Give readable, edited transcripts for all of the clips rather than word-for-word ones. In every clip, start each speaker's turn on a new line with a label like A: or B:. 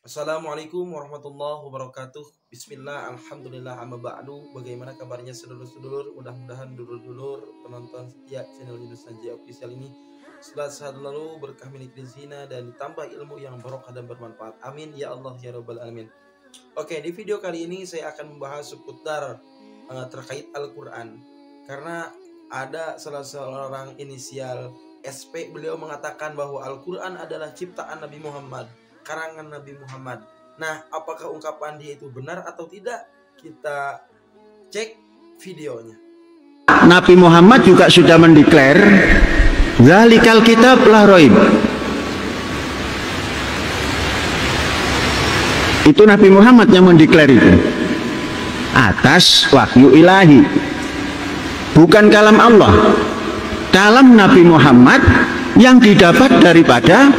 A: Assalamualaikum warahmatullahi wabarakatuh. Bismillah, alhamdulillah, amma ba'du. Bagaimana kabarnya sedulur-sedulur? Mudah-mudahan dulur-dulur penonton setia channel Yunus Sanjay Official ini sehat selalu, berkah milik rezina dan ditambah ilmu yang barokah dan bermanfaat. Amin ya Allah ya rabbal alamin. Oke, di video kali ini saya akan membahas seputar terkait Al-Quran. Karena ada salah seorang inisial SP, beliau mengatakan bahwa Al-Quran adalah ciptaan Nabi Muhammad, karangan Nabi Muhammad. Nah, apakah ungkapan dia itu benar atau tidak? Kita cek videonya.
B: Nabi Muhammad juga sudah mendeklar zalikal kitab la raib. Itu Nabi Muhammad yang mendeklar itu atas wahyu ilahi, bukan kalam Allah. Kalam Nabi Muhammad yang didapat daripada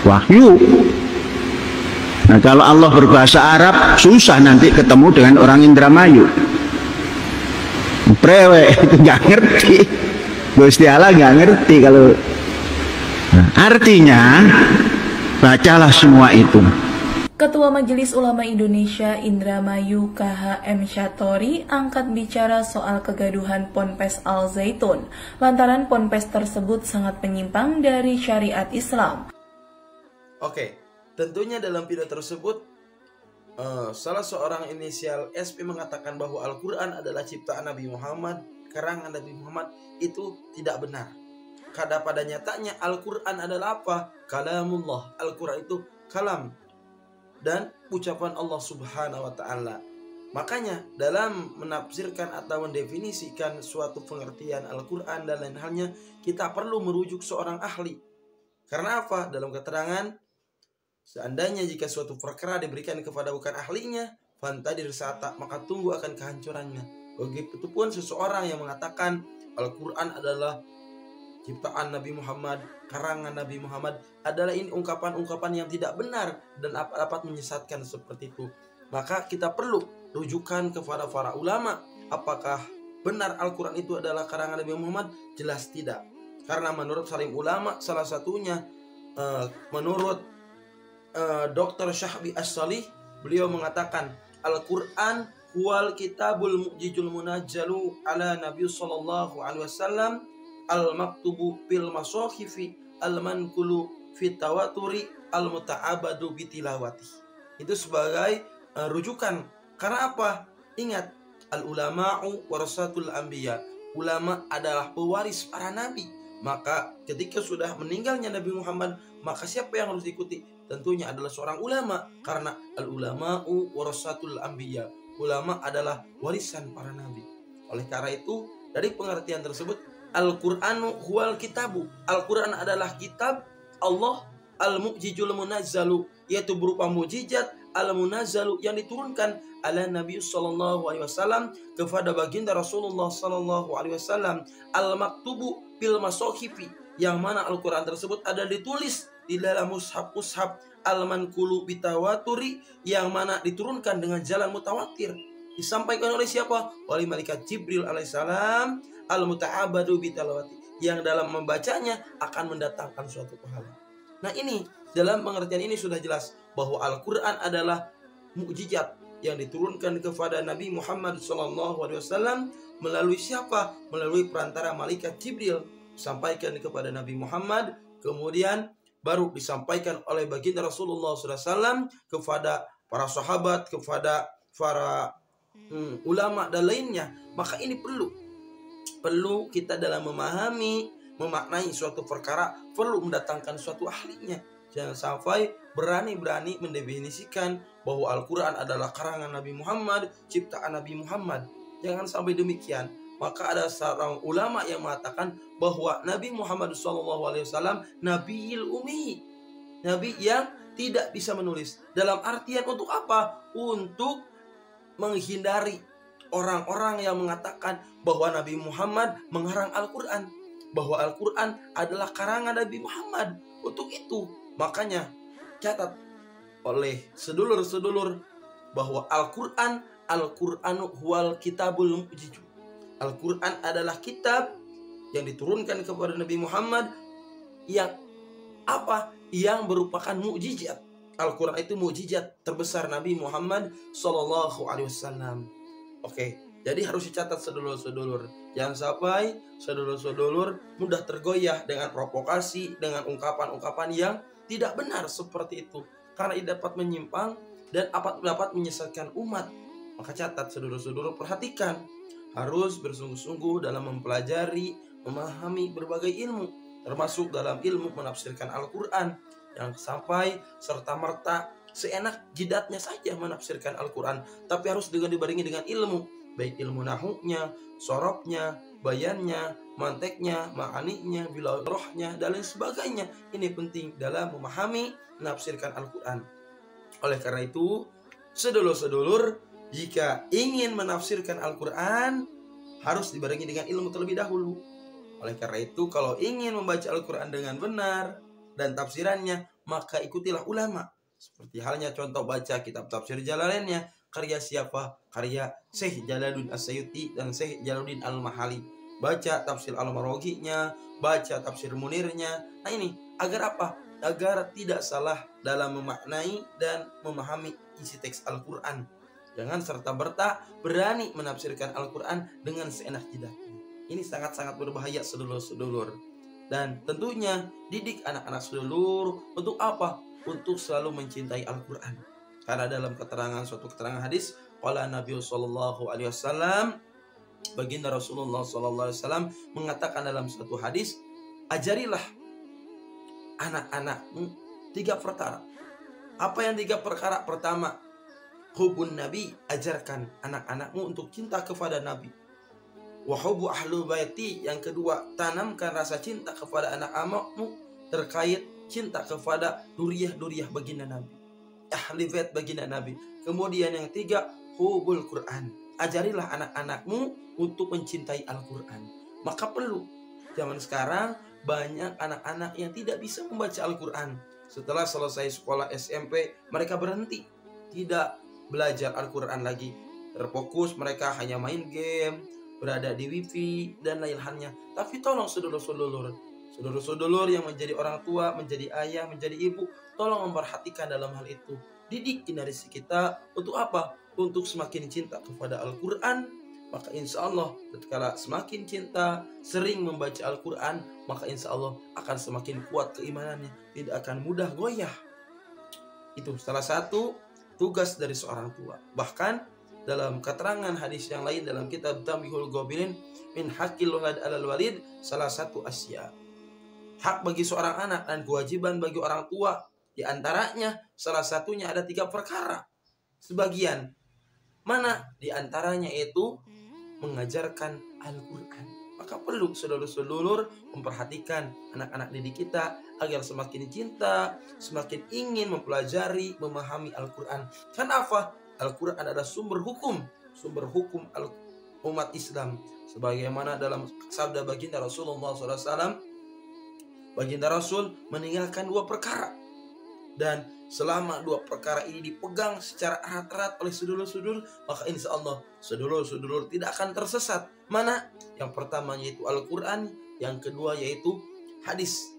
B: wahyu. Nah, kalau Allah berbahasa Arab susah nanti ketemu dengan orang Indramayu. Prewek itu nggak ngerti, Gusti Allah nggak ngerti kalau. Nah, artinya bacalah semua itu.
C: Ketua Majelis Ulama Indonesia Indramayu KHM Syatori angkat bicara soal kegaduhan Ponpes Al Zaitun lantaran ponpes tersebut sangat menyimpang dari syariat Islam.
A: Oke, tentunya dalam video tersebut salah seorang inisial SP mengatakan bahwa Al-Quran adalah ciptaan Nabi Muhammad, karangan Nabi Muhammad. Itu tidak benar. Karena pada nyatanya Al-Quran adalah apa? Kalamullah. Al-Quran itu kalam dan ucapan Allah Subhanahu wa Ta'ala. Makanya dalam menafsirkan atau mendefinisikan suatu pengertian Al-Quran dan lain halnya, kita perlu merujuk seorang ahli. Karena apa? Dalam keterangan, seandainya jika suatu perkara diberikan kepada bukan ahlinya, fantadir sa'ata, maka tunggu akan kehancurannya. Begitupun seseorang yang mengatakan Al-Quran adalah ciptaan Nabi Muhammad, karangan Nabi Muhammad, adalah ini ungkapan-ungkapan yang tidak benar dan dapat menyesatkan seperti itu. Maka kita perlu rujukan kepada para ulama. Apakah benar Al-Quran itu adalah karangan Nabi Muhammad? Jelas tidak. Karena menurut salim ulama, salah satunya menurut Dr. Syahbi As-Salih, beliau mengatakan Al-Quran huwal kitabul mu'jijul munajjalu ala Nabi sallallahu alaihi wasallam al-maktubu fil mashahifi al-mankulu fit tawaturi al-muta'abadu bitilawati. Itu sebagai rujukan. Karena apa? Ingat, al-ulama'u warasatul anbiya. Ulama adalah pewaris para nabi. Maka ketika sudah meninggalnya Nabi Muhammad, maka siapa yang harus diikuti? Tentunya adalah seorang ulama. Karena al-ulama'u warasatul anbiya. Ulama adalah warisan para nabi. Oleh karena itu, dari pengertian tersebut, Al-Qur'anu huwal kitabu. Al-Qur'an adalah kitab Allah al-mu'jijul munazzalu, yaitu berupa mukjizat al-munazzalu yang diturunkan ala Nabi sallallahu alaihi wasallam kepada baginda Rasulullah sallallahu alaihi wasallam, al-maktubu bil mashahifi, yang mana Al-Qur'an tersebut ada ditulis di dalam mushaf-mushaf, al-mankulu bitawaturi, yang mana diturunkan dengan jalan mutawatir. Disampaikan oleh siapa? Oleh malaikat Jibril alaihissalam, al-muta'abadu bitalawati, yang dalam membacanya akan mendatangkan suatu pahala. Nah, ini dalam pengertian ini sudah jelas bahwa Al-Quran adalah mukjizat yang diturunkan kepada Nabi Muhammad SAW melalui siapa? Melalui perantara malaikat Jibril, disampaikan kepada Nabi Muhammad, kemudian baru disampaikan oleh baginda Rasulullah SAW kepada para sahabat, kepada para ulama dan lainnya. Maka ini perlu kita dalam memaknai suatu perkara, perlu mendatangkan suatu ahlinya. Jangan sampai berani-berani mendefinisikan bahwa Al-Quran adalah karangan Nabi Muhammad, ciptaan Nabi Muhammad. Jangan sampai demikian. Maka ada seorang ulama yang mengatakan bahwa Nabi Muhammad SAW Nabiil Ummi, Nabi yang tidak bisa menulis. Dalam artian untuk apa? Untuk menghindari orang-orang yang mengatakan bahwa Nabi Muhammad mengarang Al-Quran, bahwa Al-Quran adalah karangan Nabi Muhammad. Untuk itu, makanya catat oleh sedulur-sedulur bahwa Al-Qur'anu huwal kitabul mu'jiju. Al-Quran adalah kitab yang diturunkan kepada Nabi Muhammad yang apa? Yang merupakan mukjizat. Al-Quran itu mukjizat terbesar Nabi Muhammad SAW. Oke, jadi harus dicatat sedulur-sedulur. Jangan sampai sedulur-sedulur mudah tergoyah dengan provokasi, dengan ungkapan-ungkapan yang tidak benar seperti itu. Karena ini dapat menyimpang dan dapat menyesatkan umat. Maka catat sedulur-sedulur, perhatikan. Harus bersungguh-sungguh dalam mempelajari, memahami berbagai ilmu. Termasuk dalam ilmu menafsirkan Al-Quran. Yang sampai serta-merta seenak jidatnya saja menafsirkan Al-Quran, tapi harus dibarengi dengan ilmu, baik ilmu nahuknya, sorobnya, bayannya, manteknya, ma'aninya, bilaghahnya, dan lain sebagainya. Ini penting dalam memahami menafsirkan Al-Quran. Oleh karena itu, sedulur-sedulur, jika ingin menafsirkan Al-Quran, harus dibarengi dengan ilmu terlebih dahulu. Oleh karena itu, kalau ingin membaca Al-Quran dengan benar dan tafsirannya, maka ikutilah ulama. Seperti halnya contoh baca kitab tafsir Jalalainnya, karya siapa? Karya Syekh Jalaluddin As-Sayuti dan Syekh Jalaluddin Al-Mahali. Baca tafsir Al-Maraghinya, baca tafsir Munirnya. Nah ini, agar apa? Agar tidak salah dalam memaknai dan memahami isi teks Al-Quran. Jangan serta-merta berani menafsirkan Al-Quran dengan seenak jidatnya. Ini sangat-sangat berbahaya sedulur-sedulur. Dan tentunya didik anak-anak sedulur untuk apa? Untuk selalu mencintai Al-Quran. Karena dalam suatu keterangan hadis, qala Nabi sallallahu alaihi wasallam, baginda Rasulullah sallallahu alaihi wasallam mengatakan dalam suatu hadis, ajarilah anak-anakmu 3 perkara. Apa yang 3 perkara? Pertama, hubun Nabi, ajarkan anak-anakmu untuk cinta kepada Nabi. Wa hubbu ahlul baiti, yang kedua, tanamkan rasa cinta kepada anak-anakmu terkait cinta kepada duriyah-duriyah baginda Nabi, ahli bait baginda Nabi. Kemudian yang 3, hubul Quran, ajarilah anak-anakmu untuk mencintai Al-Quran. Maka perlu, zaman sekarang banyak anak-anak yang tidak bisa membaca Al-Quran. Setelah selesai sekolah SMP, mereka berhenti, tidak belajar Al-Quran lagi. Terfokus, mereka hanya main game, berada di wifi, dan lain halnya. Tapi tolong Saudara-saudara yang menjadi orang tua, menjadi ayah, menjadi ibu, tolong memperhatikan dalam hal itu. Didik generasi kita untuk apa? Untuk semakin cinta kepada Al-Quran. Maka insya Allah, ketika semakin cinta, sering membaca Al-Quran, maka insya Allah akan semakin kuat keimanannya, tidak akan mudah goyah. Itu salah satu tugas dari seorang tua. Bahkan dalam keterangan hadis yang lain dalam kitab Tambihul Ghafilin, min haqqil walad alal walid, salah satu asya, hak bagi seorang anak dan kewajiban bagi orang tua, di antaranya salah satunya ada 3 perkara. Sebagian mana di antaranya itu mengajarkan Al-Quran. Maka perlu saudara-saudara memperhatikan anak-anak didik kita agar semakin cinta, semakin ingin mempelajari, memahami Al-Quran. Karena apa? Al-Quran adalah sumber hukum umat Islam. Sebagaimana dalam sabda baginda Rasulullah SAW, baginda Rasul meninggalkan 2 perkara. Dan selama 2 perkara ini dipegang secara erat-erat oleh saudara-saudara, maka insya Allah saudara-saudara tidak akan tersesat. Mana? Yang pertama yaitu Al-Quran, yang kedua yaitu hadis.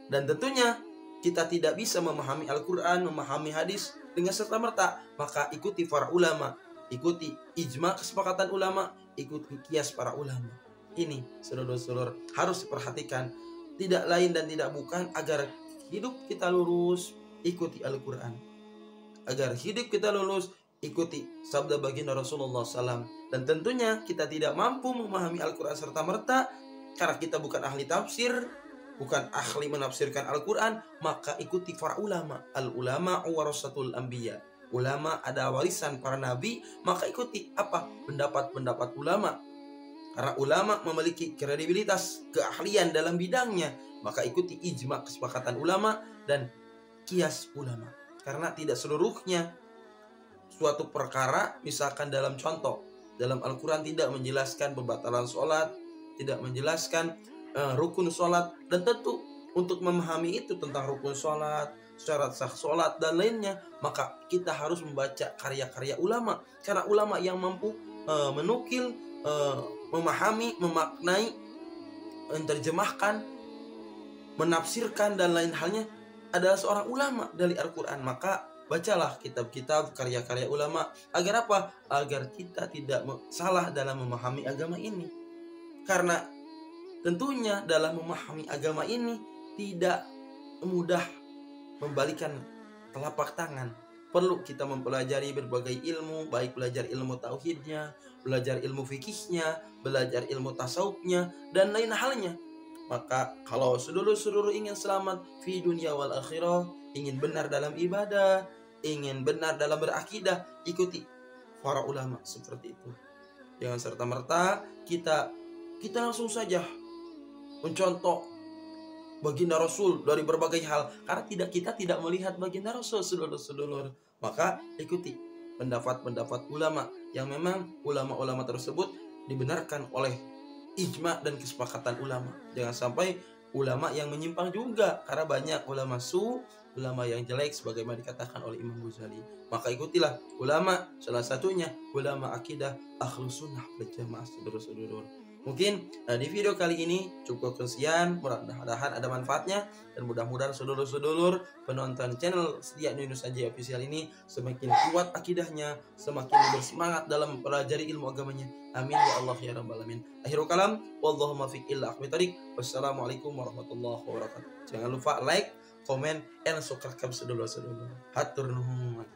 A: Dan tentunya kita tidak bisa memahami Al-Quran, memahami hadis dengan serta-merta. Maka ikuti para ulama, ikuti ijma kesepakatan ulama, ikuti kias para ulama. Ini saudara-saudara harus diperhatikan. Tidak lain dan tidak bukan agar hidup kita lurus, ikuti Al-Quran. Agar hidup kita lulus, ikuti sabda baginda Rasulullah SAW. Dan tentunya kita tidak mampu memahami Al-Quran serta-merta karena kita bukan ahli tafsir, bukan ahli menafsirkan Al-Quran. Maka ikuti para ulama. Al-ulama warasatul anbiya. Ulama ada warisan para nabi. Maka ikuti apa? Pendapat-pendapat ulama. Karena ulama memiliki kredibilitas, keahlian dalam bidangnya. Maka ikuti ijma kesepakatan ulama dan kias ulama. Karena tidak seluruhnya suatu perkara, misalkan dalam contoh, dalam Al-Quran tidak menjelaskan pembatalan sholat, tidak menjelaskan rukun sholat. Dan tentu untuk memahami itu tentang rukun sholat, syarat sah sholat, dan lainnya, maka kita harus membaca karya-karya ulama. Karena ulama yang mampu menukil, memahami, memaknai, menerjemahkan, menafsirkan, dan lain halnya adalah seorang ulama dari Al-Quran. Maka bacalah kitab-kitab karya-karya ulama. Agar apa? Agar kita tidak salah dalam memahami agama ini. Karena tentunya dalam memahami agama ini tidak mudah membalikan telapak tangan. Perlu kita mempelajari berbagai ilmu, baik belajar ilmu tauhidnya, belajar ilmu fikihnya, belajar ilmu tasawufnya, dan lain halnya. Maka kalau sedulur-sedulur ingin selamat fi dunia wal akhirah, ingin benar dalam ibadah, ingin benar dalam berakidah, ikuti para ulama seperti itu. Jangan serta-merta kita langsung saja mencontoh baginda Rasul dari berbagai hal, karena kita tidak melihat baginda Rasul, sedulur-sedulur. Maka ikuti pendapat-pendapat ulama yang memang ulama-ulama tersebut dibenarkan oleh ijma dan kesepakatan ulama. Jangan sampai ulama yang menyimpang juga, karena banyak ulama yang jelek sebagaimana dikatakan oleh Imam Ghazali. Maka ikutilah ulama, salah satunya ulama akidah Ahlus Sunnah wal Jamaah, sedulur-sedulur. Mungkin di video kali ini cukup sekian, mudah-mudahan ada manfaatnya, dan mudah-mudahan sedulur-sedulur penonton channel Setia Indonesia Jaya Official ini semakin kuat akidahnya, semakin bersemangat dalam mempelajari ilmu agamanya. Amin ya Allah ya rabbal alamin. Akhirul kalam, wallahumma fiq illa aqwitarik. Wassalamualaikum warahmatullahi wabarakatuh. Jangan lupa like, komen, and subscribe sedulur-sedulur. Hatur nuhun.